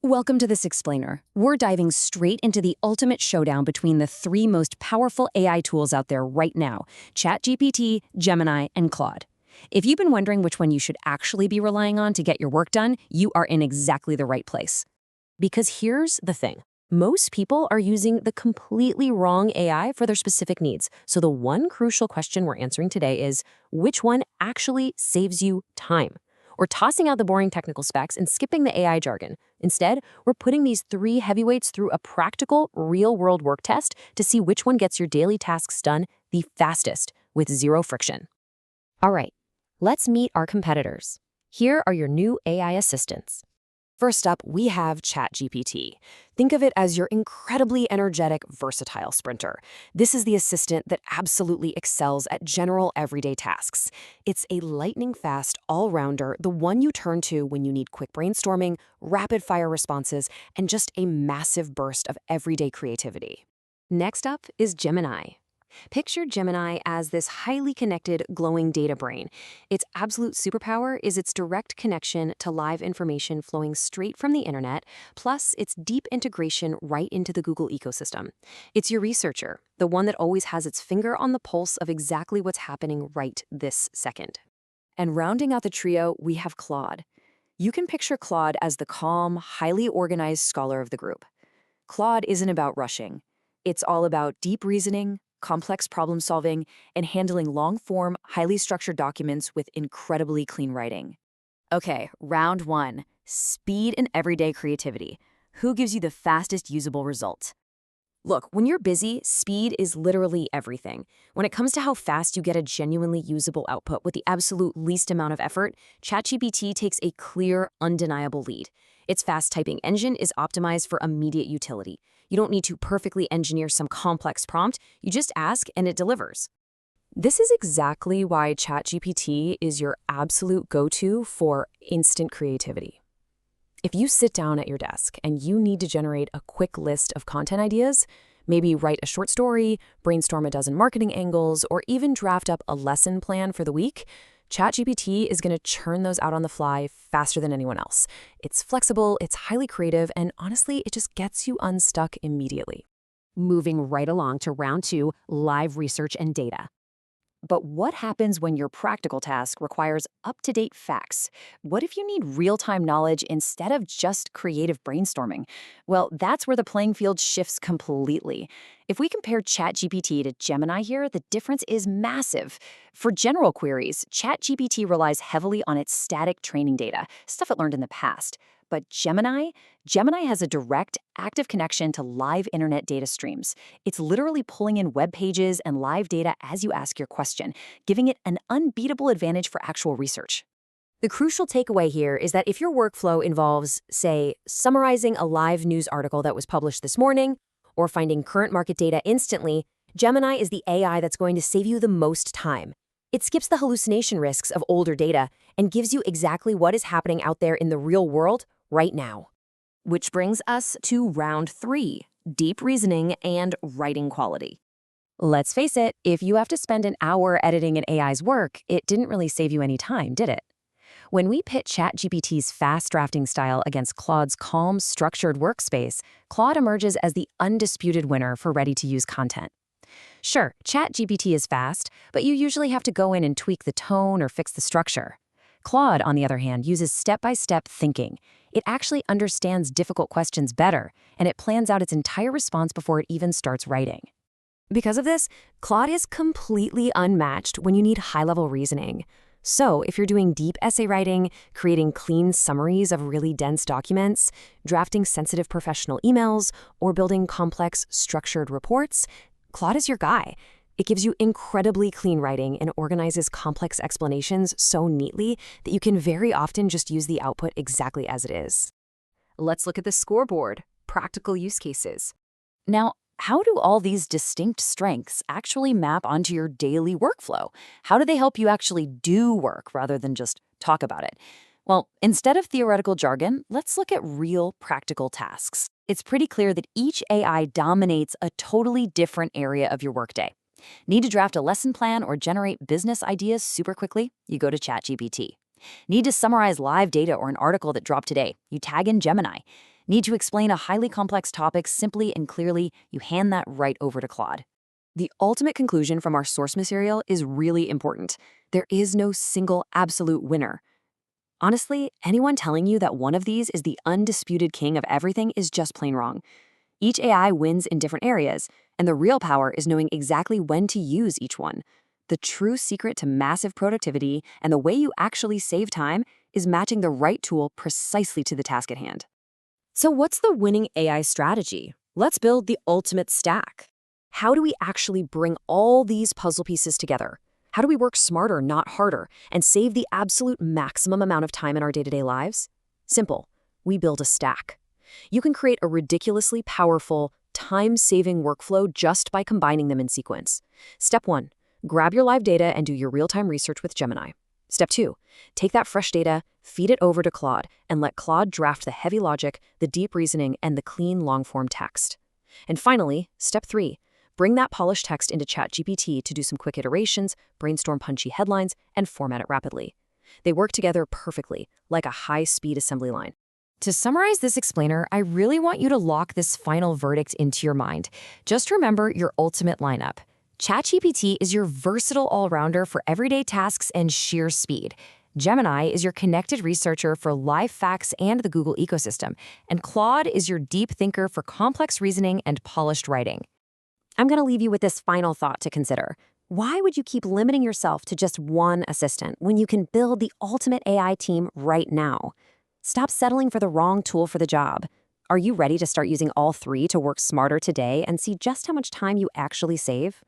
Welcome to this explainer. We're diving straight into the ultimate showdown between the three most powerful AI tools out there right now: ChatGPT, Gemini, and Claude. If you've been wondering which one you should actually be relying on to get your work done, you are in exactly the right place. Because here's the thing. Most people are using the completely wrong AI for their specific needs. So the one crucial question we're answering today is, which one actually saves you time? We're tossing out the boring technical specs and skipping the AI jargon. Instead, we're putting these three heavyweights through a practical, real-world work test to see which one gets your daily tasks done the fastest with zero friction. All right, let's meet our competitors. Here are your new AI assistants. First up, we have ChatGPT. Think of it as your incredibly energetic, versatile sprinter. This is the assistant that absolutely excels at general everyday tasks. It's a lightning-fast all-rounder, the one you turn to when you need quick brainstorming, rapid-fire responses, and just a massive burst of everyday creativity. Next up is Gemini. Picture Gemini as this highly connected, glowing data brain. Its absolute superpower is its direct connection to live information flowing straight from the internet, plus its deep integration right into the Google ecosystem. It's your researcher, the one that always has its finger on the pulse of exactly what's happening right this second. And rounding out the trio, we have Claude. You can picture Claude as the calm, highly organized scholar of the group. Claude isn't about rushing. It's all about deep reasoning, complex problem solving, and handling long-form, highly structured documents with incredibly clean writing. Okay, round one, speed and everyday creativity. Who gives you the fastest usable result? Look, when you're busy, speed is literally everything. When it comes to how fast you get a genuinely usable output with the absolute least amount of effort, ChatGPT takes a clear, undeniable lead. Its fast typing engine is optimized for immediate utility. You don't need to perfectly engineer some complex prompt, you just ask and it delivers. This is exactly why ChatGPT is your absolute go-to for instant creativity. If you sit down at your desk and you need to generate a quick list of content ideas, maybe write a short story, brainstorm a dozen marketing angles, or even draft up a lesson plan for the week, ChatGPT is going to churn those out on the fly faster than anyone else. It's flexible, it's highly creative, and honestly, it just gets you unstuck immediately. Moving right along to round two, live research and data. But what happens when your practical task requires up-to-date facts? What if you need real-time knowledge instead of just creative brainstorming? Well, that's where the playing field shifts completely. If we compare ChatGPT to Gemini here, the difference is massive. For general queries, ChatGPT relies heavily on its static training data, stuff it learned in the past. But Gemini has a direct, active connection to live internet data streams. It's literally pulling in web pages and live data as you ask your question, giving it an unbeatable advantage for actual research. The crucial takeaway here is that if your workflow involves, say, summarizing a live news article that was published this morning, or finding current market data instantly, Gemini is the AI that's going to save you the most time. It skips the hallucination risks of older data and gives you exactly what is happening out there in the real world right now. Which brings us to round three, deep reasoning and writing quality. Let's face it, if you have to spend an hour editing an AI's work, it didn't really save you any time, did it? When we pit ChatGPT's fast drafting style against Claude's calm, structured workspace, Claude emerges as the undisputed winner for ready-to-use content. Sure, ChatGPT is fast, but you usually have to go in and tweak the tone or fix the structure. Claude, on the other hand, uses step-by-step thinking. It actually understands difficult questions better, and it plans out its entire response before it even starts writing. Because of this, Claude is completely unmatched when you need high-level reasoning. So, if you're doing deep essay writing, creating clean summaries of really dense documents, drafting sensitive professional emails, or building complex, structured reports, Claude is your guy. It gives you incredibly clean writing and organizes complex explanations so neatly that you can very often just use the output exactly as it is. Let's look at the scoreboard, practical use cases. Now, how do all these distinct strengths actually map onto your daily workflow? How do they help you actually do work rather than just talk about it? Well, instead of theoretical jargon, let's look at real practical tasks. It's pretty clear that each AI dominates a totally different area of your workday. Need to draft a lesson plan or generate business ideas super quickly? You go to ChatGPT. Need to summarize live data or an article that dropped today? You tag in Gemini. Need to explain a highly complex topic simply and clearly? You hand that right over to Claude. The ultimate conclusion from our source material is really important. There is no single absolute winner. Honestly, anyone telling you that one of these is the undisputed king of everything is just plain wrong. Each AI wins in different areas, and the real power is knowing exactly when to use each one. The true secret to massive productivity and the way you actually save time is matching the right tool precisely to the task at hand. So what's the winning AI strategy? Let's build the ultimate stack. How do we actually bring all these puzzle pieces together? How do we work smarter, not harder, and save the absolute maximum amount of time in our day-to-day lives? Simple. We build a stack. You can create a ridiculously powerful, time-saving workflow just by combining them in sequence. Step 1. Grab your live data and do your real-time research with Gemini. Step 2. Take that fresh data, feed it over to Claude, and let Claude draft the heavy logic, the deep reasoning, and the clean long-form text. And finally, Step 3. Bring that polished text into ChatGPT to do some quick iterations, brainstorm punchy headlines, and format it rapidly. They work together perfectly, like a high-speed assembly line. To summarize this explainer, I really want you to lock this final verdict into your mind. Just remember your ultimate lineup. ChatGPT is your versatile all-rounder for everyday tasks and sheer speed. Gemini is your connected researcher for live facts and the Google ecosystem. And Claude is your deep thinker for complex reasoning and polished writing. I'm going to leave you with this final thought to consider. Why would you keep limiting yourself to just one assistant when you can build the ultimate AI team right now? Stop settling for the wrong tool for the job. Are you ready to start using all three to work smarter today and see just how much time you actually save?